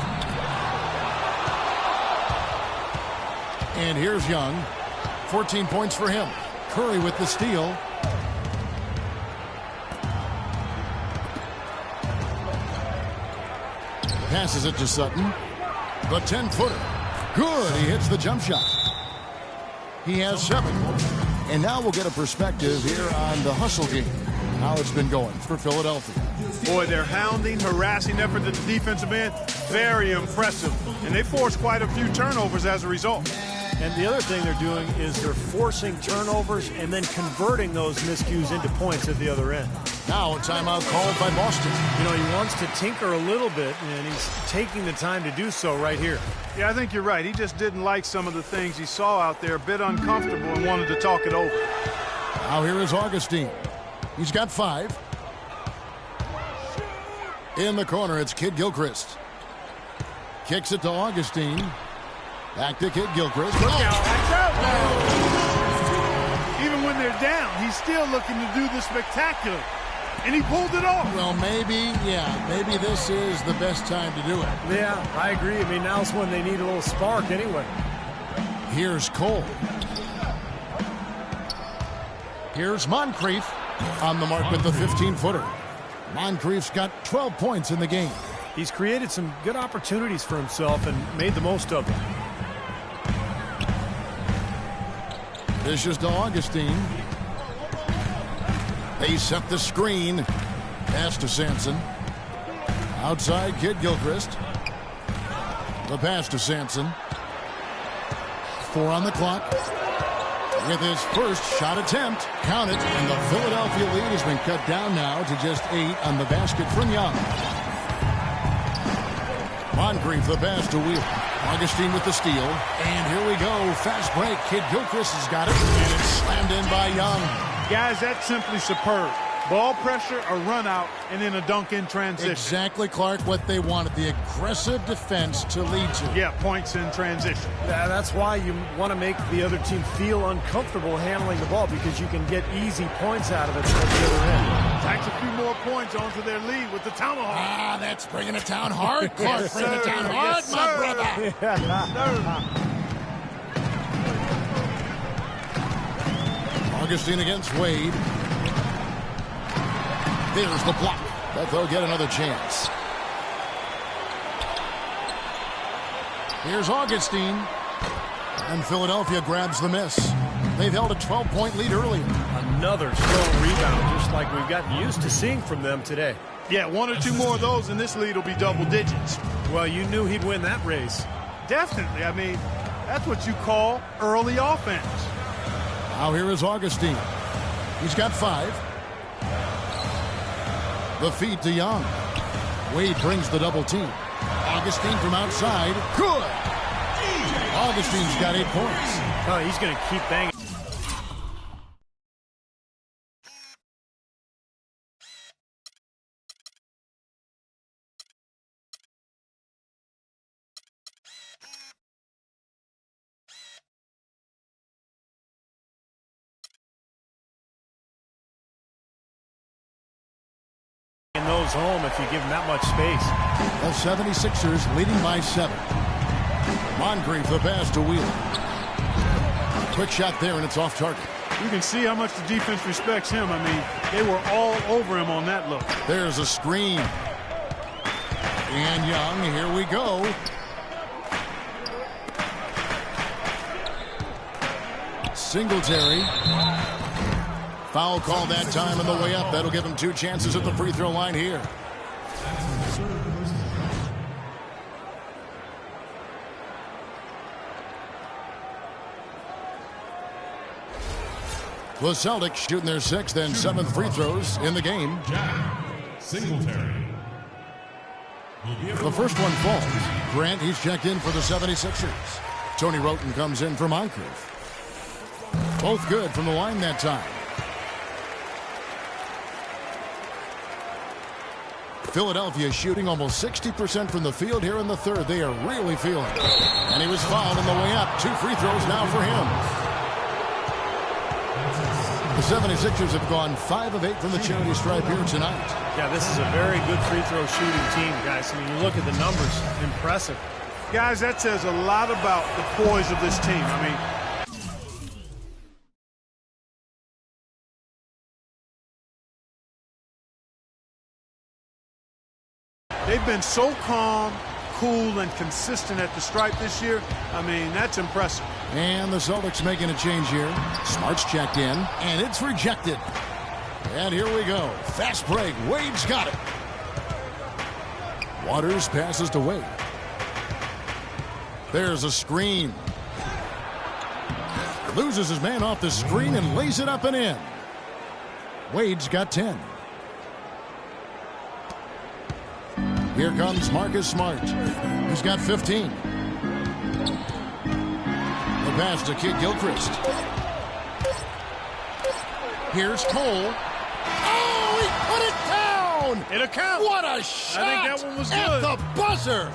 And here's Young. 14 points for him. Curry with the steal. Passes it to Sutton. The 10-footer. Good. He hits the jump shot. He has 7. And now we'll get a perspective here on the hustle game. How it's been going for Philadelphia. Boy, their hounding, harassing effort at the defensive end, very impressive. And they forced quite a few turnovers as a result. And the other thing they're doing is they're forcing turnovers and then converting those miscues into points at the other end. Now a timeout called by Boston. You know, he wants to tinker a little bit, and he's taking the time to do so right here. Yeah, I think you're right. He just didn't like some of the things he saw out there, a bit uncomfortable, and wanted to talk it over. Now here is Augustine. He's got 5. In the corner, it's Kid Gilchrist. Kicks it to Augustine. Back to Kid Gilchrist. Look out. Even when they're down, he's still looking to do the spectacular. And he pulled it off. Well, maybe this is the best time to do it. Yeah, I agree. I mean, now's when they need a little spark anyway. Here's Cole. Here's Moncrief on the mark with the 15-footer. Moncrief's got 12 points in the game. He's created some good opportunities for himself and made the most of them. Dishes to Augustine. They set the screen. Pass to Sampson. Outside, Kid Gilchrist. The pass to Sampson. 4 on the clock. With his first shot attempt. Count it. And the Philadelphia lead has been cut down now to just 8 on the basket from Young. Moncrief the pass to Wheeler. Augustine with the steal. And here we go. Fast break. Kid Gilchrist has got it. And it's slammed in by Young. Guys, that's simply superb. Ball pressure, a run out, and then a dunk in transition. Exactly, Clark, what they wanted. The aggressive defense to lead to. Yeah, points in transition. Yeah, that's why you want to make the other team feel uncomfortable handling the ball, because you can get easy points out of it at the other end. Tacks a few more points onto their lead with the tomahawk. Ah, that's bringing it down hard, Clark. Yes, bringing it down hard, yes, my brother. Yes, Augustine against Wade. There's the block, but they'll get another chance. Here's Augustine. And Philadelphia grabs the miss. They've held a 12-point lead earlier. Another strong rebound, just like we've gotten used to seeing from them today. Yeah, 1 or 2 more of those, and this lead will be double digits. Well, you knew he'd win that race. Definitely. I mean, that's what you call early offense. Now here is Augustine. He's got 5. The feed to Young. Wade brings the double team. Augustine from outside. Good. Augustine's got 8 points. Oh, he's going to keep banging. Those home if you give them that much space. The 76ers leading by 7. Moncrief the pass to Wheeler. Quick shot there, and it's off target. You can see how much the defense respects him. I mean, they were all over him on that look. There's a screen. And Young, here we go. Singletary. Foul call that time on the way up. That'll give him 2 chances at the free throw line here. The Celtics shooting their 6th and 7th free throws in the game. Singletary. The first one falls. Grant, he's checked in for the 76ers. Tony Roten comes in for Moncrief. Both good from the line that time. Philadelphia shooting almost 60% from the field here in the third. They are really feeling it. And he was fouled on the way up. 2 free throws now for him. The 76ers have gone 5 of 8 from the charity stripe here tonight. Yeah, this is a very good free throw shooting team, guys. I mean, you look at the numbers, impressive. Guys, that says a lot about the poise of this team. I mean, they've been so calm, cool, and consistent at the stripe this year. I mean, that's impressive. And the Celtics making a change here. Smart's checked in, and it's rejected. And here we go. Fast break. Wade's got it. Waters passes to Wade. There's a screen. Loses his man off the screen and lays it up and in. Wade's got 10. Here comes Marcus Smart. He's got 15. The pass to Kid Gilchrist. Here's Cole. Oh, he put it down! It'll count. What a shot! I think that one was good. At the buzzer!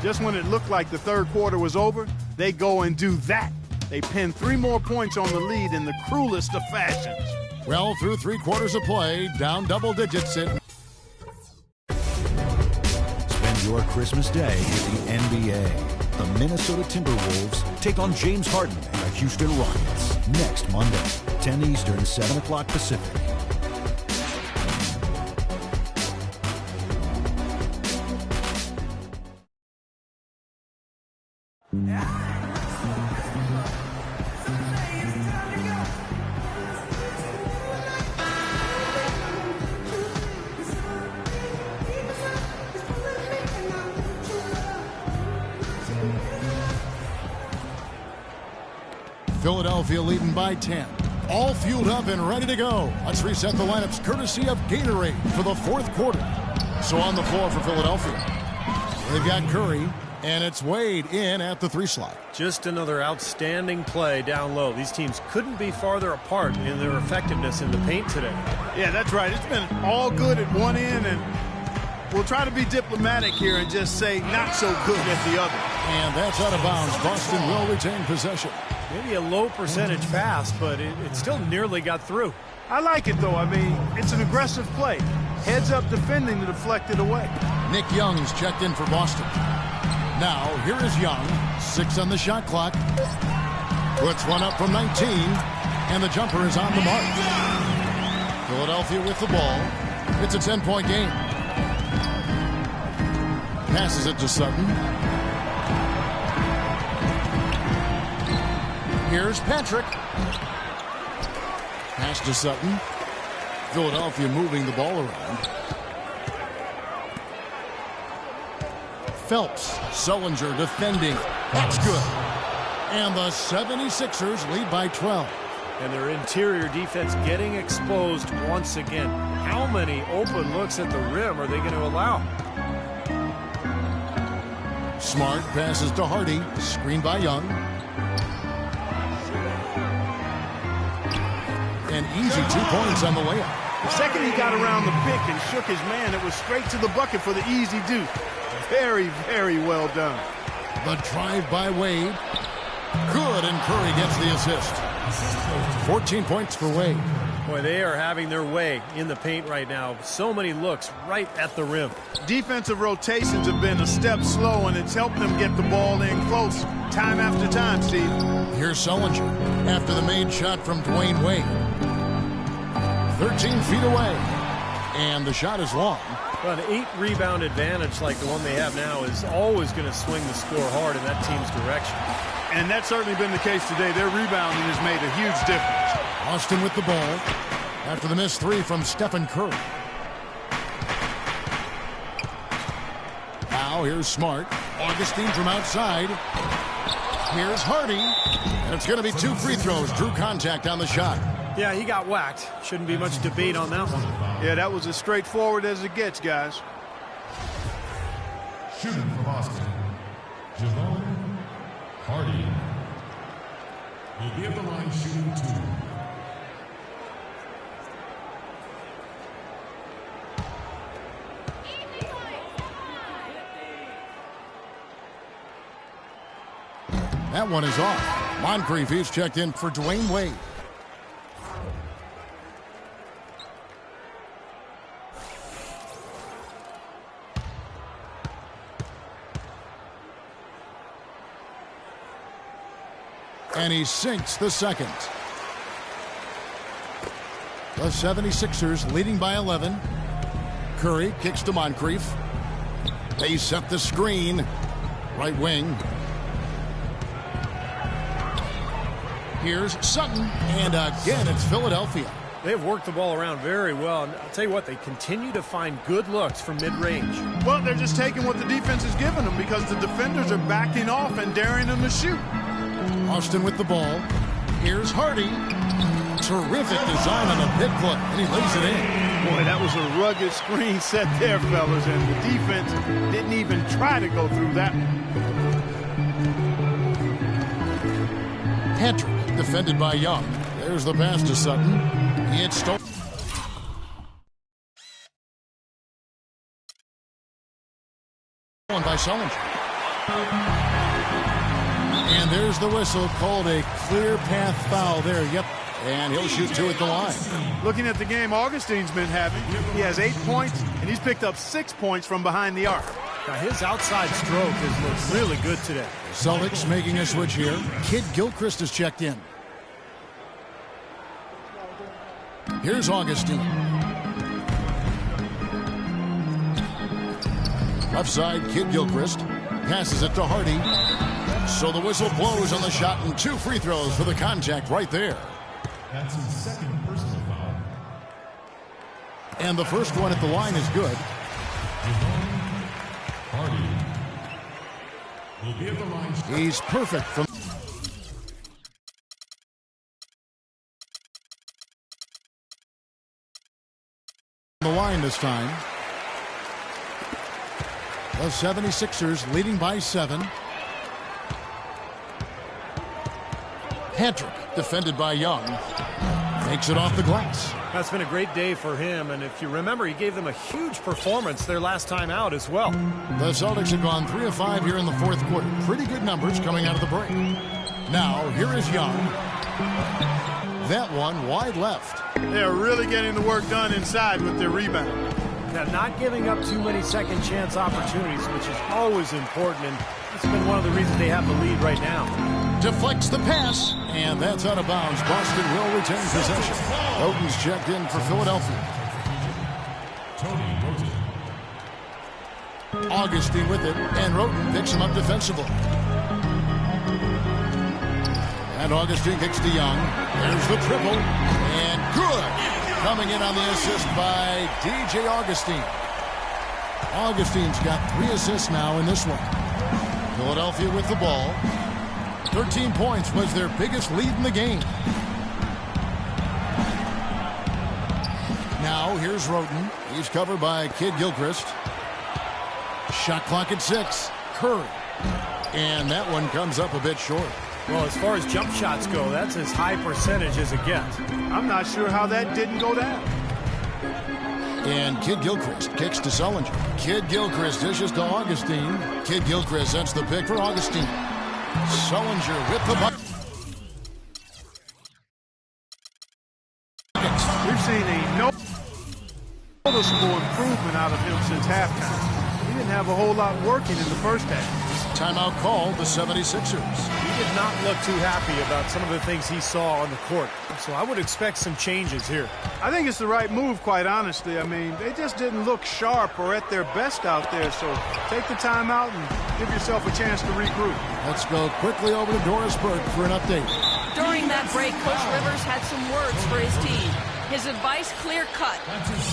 Just when it looked like the third quarter was over, they go and do that. They pin 3 more points on the lead in the cruelest of fashions. Well, through 3 quarters of play, down double digits. Spend your Christmas day with the NBA. The Minnesota Timberwolves take on James Harden and the Houston Rockets next Monday, 10 Eastern, 7 o'clock Pacific. Philadelphia leading by 10. All fueled up and ready to go. Let's reset the lineups courtesy of Gatorade for the 4th quarter. So on the floor for Philadelphia, they've got Curry, and it's Wade in at the 3 slot. Just another outstanding play down low. These teams couldn't be farther apart in their effectiveness in the paint today. Yeah, that's right. It's been all good at one end, and we'll try to be diplomatic here and just say not so good at the other. And that's out of bounds. Boston will retain possession. Maybe a low percentage pass, but it still nearly got through. I like it, though. I mean, it's an aggressive play. Heads up defending to deflect it away. Nick Young's checked in for Boston. Now, here is Young. 6 on the shot clock. Puts one up from 19, and the jumper is on the mark. Philadelphia with the ball. It's a 10-point game. Passes it to Sutton. Here's Patrick. Pass to Sutton. Philadelphia moving the ball around. Phelps, Sullinger defending. That's good. And the 76ers lead by 12. And their interior defense getting exposed once again. How many open looks at the rim are they going to allow? Smart passes to Hardy. Screened by Young. And easy 2 points on the layup. The second he got around the pick and shook his man, it was straight to the bucket for the easy deuce. Very, very well done. The drive by Wade. Good, and Curry gets the assist. 14 points for Wade. Boy, they are having their way in the paint right now. So many looks right at the rim. Defensive rotations have been a step slow, and it's helped them get the ball in close time after time, Steve. Here's Sullinger after the made shot from Dwayne Wade. 13 feet away, and the shot is long. Well, an 8-rebound advantage like the one they have now is always going to swing the score hard in that team's direction. And that's certainly been the case today. Their rebounding has made a huge difference. Boston with the ball after the missed three from Stephen Curry. Now here's Smart. Augustine from outside. Here's Hardy. And it's going to be 2 free throws. Drew contact on the shot. Yeah, he got whacked. Shouldn't be much debate on that one. Yeah, that was as straightforward as it gets, guys. Shooting for Boston, Javon Hardy will be at the line shooting 2. That one is off. Moncrief is checked in for Dwayne Wade. And he sinks the second. The 76ers leading by 11. Curry kicks to Moncrief. They set the screen. Right wing. Here's Sutton. And again, it's Philadelphia. They've worked the ball around very well. And I'll tell you what, they continue to find good looks from mid-range. Well, they're just taking what the defense is giving them because the defenders are backing off and daring them to shoot. Austin with the ball. Here's Hardy. Terrific design on the pick foot, and he lays it in. Boy, that was a rugged screen set there, fellas, and the defense didn't even try to go through that one. Patrick, defended by Young. There's the pass to Sutton. It's stolen. By Sullinger. And there's the whistle, called a clear path foul there. Yep. And he'll shoot 2 at the line. Looking at the game Augustine's been having, he has 8 points, and he's picked up 6 points from behind the arc. Now his outside stroke has looked really good today. Celtics making a switch here. Kid Gilchrist is checked in. Here's Augustine. Left side, Kid Gilchrist. Passes it to Hardy. So the whistle blows on the shot, and 2 free throws for the contact right there. That's his second personal foul. And the first one at the line is good. Javon Hardy will be at the line. He's perfect from the line this time. The 76ers leading by 7. Patrick, defended by Young, makes it off the glass. That's been a great day for him, and if you remember, he gave them a huge performance their last time out as well. The Celtics have gone 3 of 5 here in the fourth quarter. Pretty good numbers coming out of the break. Now, here is Young. That one wide left. They're really getting the work done inside with their rebound. Now, not giving up too many second chance opportunities, which is always important, and that's been one of the reasons they have the lead right now. Deflects the pass, and that's out of bounds. Boston will retain possession. Roten's checked in for Philadelphia. Tony Roten. Augustine with it, and Roten picks him up defensively. And Augustine kicks to Young. There's the triple, and good. Coming in on the assist by DJ Augustine. Augustine's got 3 assists now in this one. Philadelphia with the ball. 13 points was their biggest lead in the game. Now here's Roten. He's covered by Kid Gilchrist. Shot clock at 6. Curry. And that one comes up a bit short. Well, as far as jump shots go, that's as high percentage as it gets. I'm not sure how that didn't go down. And Kid Gilchrist kicks to Sullinger. Kid Gilchrist dishes to Augustine. Kid Gilchrist sets the pick for Augustine. Sullinger with the bucket. We've seen a noticeable improvement out of him since halftime. He didn't have a whole lot working in the first half. timeout called the 76ers. He did not look too happy about some of the things he saw on the court. So I would expect some changes here. I think it's the right move, quite honestly. I mean, they just didn't look sharp or at their best out there. So take the timeout and give yourself a chance to regroup. Let's go quickly over to Doris Burke for an update. During that break, Coach Rivers had some words for his team. His advice clear-cut.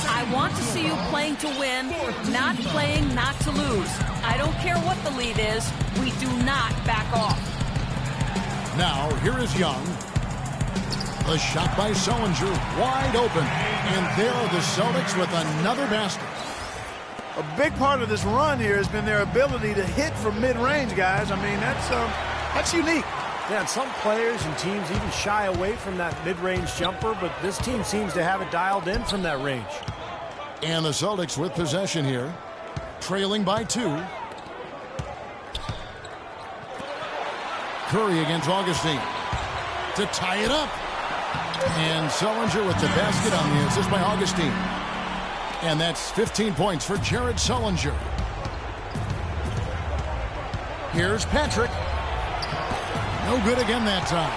I want to see you playing to win, not playing not to lose. I don't care what the lead is. We do not back off. Now, here is Young. The shot by Sullinger, wide open. And there are the Celtics with another basket. A big part of this run here has been their ability to hit from mid-range, guys. I mean, that's unique. Yeah, and some players and teams even shy away from that mid-range jumper, but this team seems to have it dialed in from that range. And the Celtics with possession here, trailing by 2. Curry against Augustine to tie it up. And Sullinger with the basket on the assist by Augustine. And that's 15 points for Jared Sullinger. Here's Patrick. No good again that time.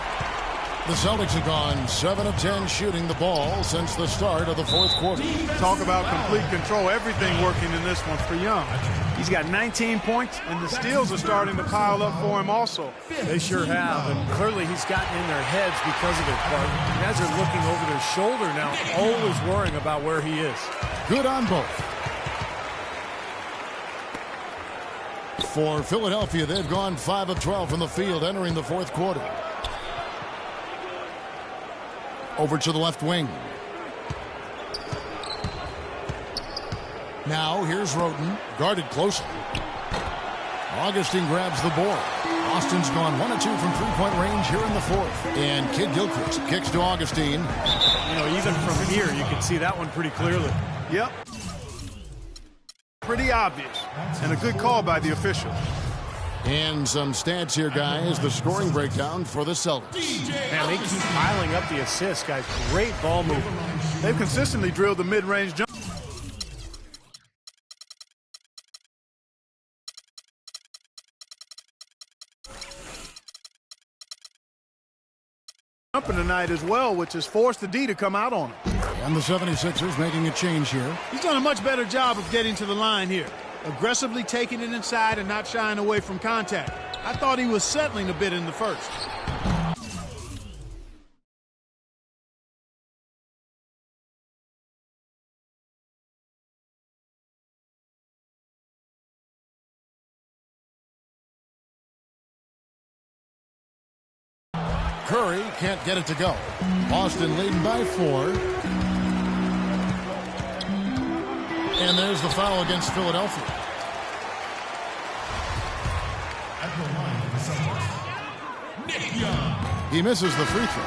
The Celtics have gone 7 of 10 shooting the ball since the start of the fourth quarter. Talk about complete control. Everything working in this one for Young. He's got 19 points, and the steals are starting to pile up for him also. They sure have, and clearly he's gotten in their heads because of it, Clark. Guys are looking over their shoulder now, always worrying about where he is. Good on both. For Philadelphia, they've gone 5 of 12 from the field entering the fourth quarter. Over to the left wing. Now here's Roten, guarded closely. Augustine grabs the board. Austin's gone 1 of 2 from three-point range here in the fourth. And Kid Gilchrist kicks to Augustine. You know, even from here, you can see that one pretty clearly. Yep. Pretty obvious, and a good call by the official. And some stats here, guys. The scoring breakdown for the Celtics. Man, they keep piling up the assists, guys. Great ball movement. They've consistently drilled the mid-range jump. Jumping tonight as well, which has forced the D to come out on him. And the 76ers making a change here. He's done a much better job of getting to the line here. Aggressively taking it inside and not shying away from contact. I thought he was settling a bit in the first. Curry can't get it to go. Boston leading by 4. And there's the foul against Philadelphia. At the line of the Celtics, Nick Young. He misses the free throw.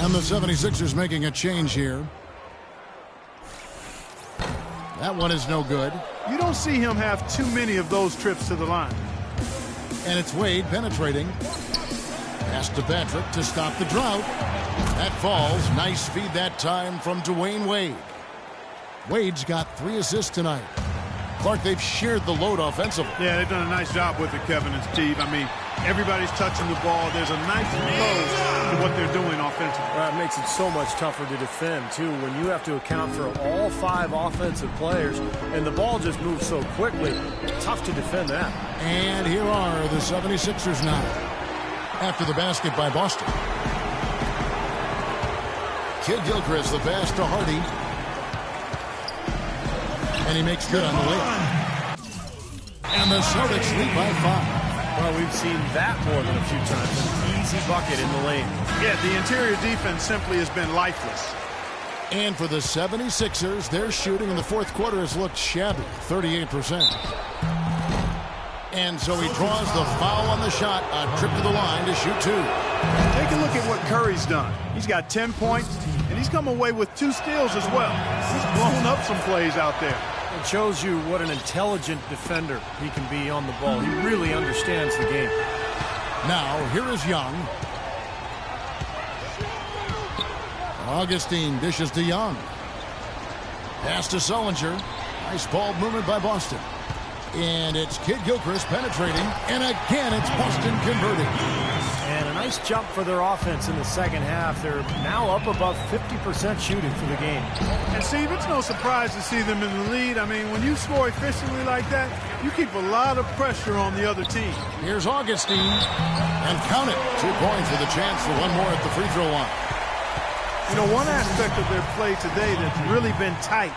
And the 76ers making a change here. That one is no good. You don't see him have too many of those trips to the line. And it's Wade penetrating. Pass to Patrick to stop the drought. That falls. Nice feed that time from Dwayne Wade. Wade's got 3 assists tonight. Clark, they've shared the load offensively. Yeah, they've done a nice job with it, Kevin and Steve. I mean, everybody's touching the ball. There's a nice flow to what they're doing offensively. Well, it makes it so much tougher to defend, too, when you have to account for all 5 offensive players, and the ball just moves so quickly. Tough to defend that. And here are the 76ers now. After the basket by Boston. Kid Gilchrist, the pass to Hardy. And he makes good on the layup. And the Celtics lead by 5. Well, we've seen that more than a few times. An easy bucket in the lane. Yeah, the interior defense simply has been lifeless. And for the 76ers, their shooting in the fourth quarter has looked shabby, 38%. And so he draws the foul on the shot, a trip to the line to shoot 2. Take a look at what Curry's done. He's got 10 points, and he's come away with 2 steals as well. He's blown up some plays out there. It shows you what an intelligent defender he can be on the ball. He really understands the game. Now, here is Young. Augustine dishes to Young. Pass to Sullinger. Nice ball movement by Boston. And it's Kidd-Gilchrist penetrating. And again, it's Boston converting. And a nice jump for their offense in the second half. They're now up above 50% shooting for the game. And Steve, it's no surprise to see them in the lead. I mean, when you score efficiently like that, you keep a lot of pressure on the other team. Here's Augustine. And count it. 2 points with a chance for one more at the free throw line. You know, one aspect of their play today that's really been tight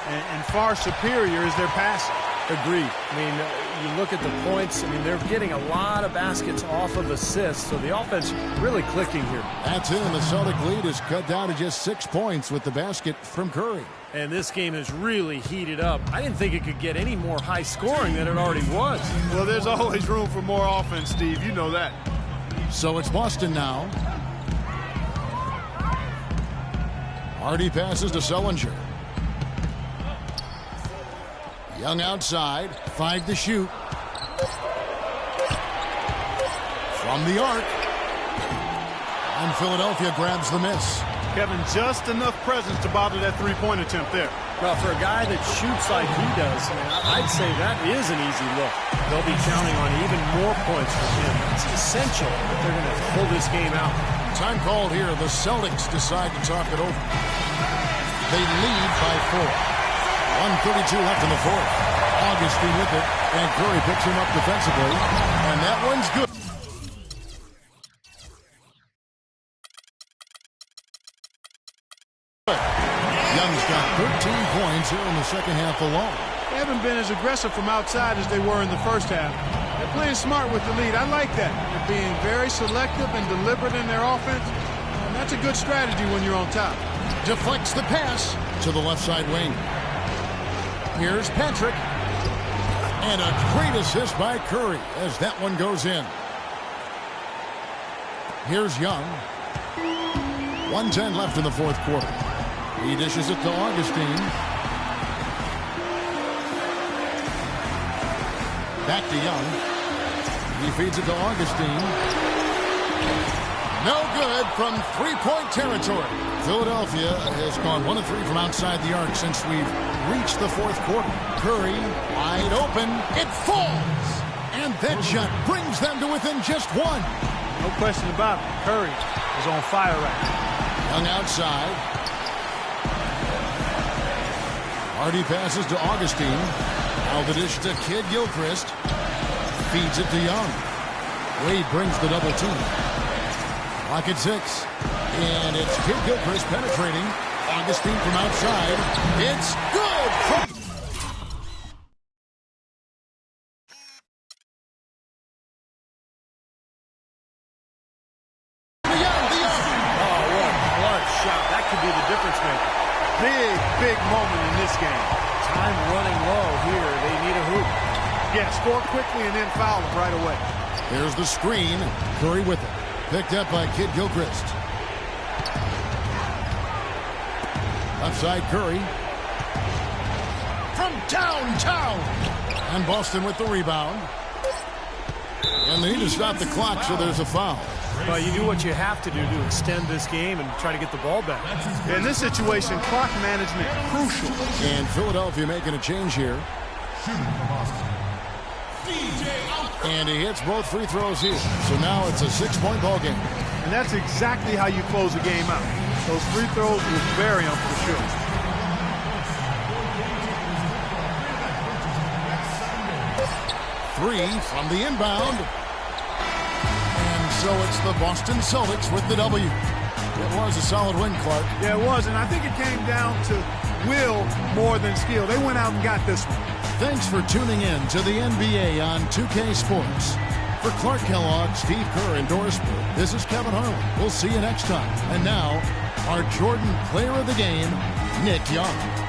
and far superior is their passing. Agreed. I mean, you look at the points, I mean, they're getting a lot of baskets off of assists, so the offense really clicking here. That's it, and the Celtic lead is cut down to just 6 points with the basket from Curry. And this game has really heated up. I didn't think it could get any more high scoring than it already was. Well, there's always room for more offense, Steve. You know that. So it's Boston now. Hardy passes to Sullinger. Young outside, 5 to shoot. From the arc. And Philadelphia grabs the miss. Kevin, just enough presence to bother that three-point attempt there. Well, for a guy that shoots like he does, I'd say that is an easy look. They'll be counting on even more points from him. It's essential that they're going to pull this game out. Time called here. The Celtics decide to talk it over. They lead by 4. 1:32 left in the fourth. Augustine with it, and Curry picks him up defensively, and that one's good. Young's got 13 points here in the second half alone. They haven't been as aggressive from outside as they were in the first half. They're playing smart with the lead. I like that. They're being very selective and deliberate in their offense, and that's a good strategy when you're on top. Deflects the pass to the left side wing. Here's Patrick. And a great assist by Curry as that one goes in. Here's Young. 1:10 left in the fourth quarter. He dishes it to Augustine. Back to Young. He feeds it to Augustine. No good from three-point territory. Philadelphia has gone 1 of 3 from outside the arc since we've reached the fourth quarter. Curry wide open. It falls. And that shot brings them to within just 1. No question about it. Curry is on fire right now. Young outside. Hardy passes to Augustine. Now the dish to Kidd-Gilchrist. Feeds it to Young. Wade brings the double team. Clock at 6. And it's Kidd-Gilchrist penetrating. Augustine from outside. It's good. Oh, what a clutch shot. That could be the difference maker. Big moment in this game. Time running low here. They need a hoop. Yeah, score quickly and then foul them right away. Here's the screen. Curry with it. Picked up by Kidd-Gilchrist. Left side Curry. From downtown. And Boston with the rebound. And they need to stop the clock, so there's a foul. Well, you do what you have to do to extend this game and try to get the ball back. In this situation, clock management crucial. And Philadelphia making a change here. And he hits both free throws here. So now it's a 6-point ball game. And that's exactly how you close a game out. Those free throws will vary them for sure. Three from the inbound. And so it's the Boston Celtics with the W. It was a solid win, Clark. Yeah, it was, and I think it came down to will more than skill. They went out and got this one. Thanks for tuning in to the NBA on 2K Sports. For Clark Kellogg, Steve Kerr, and Doris Burke, this is Kevin Harlan. We'll see you next time. And now, our Jordan Player of the Game, Nick Young.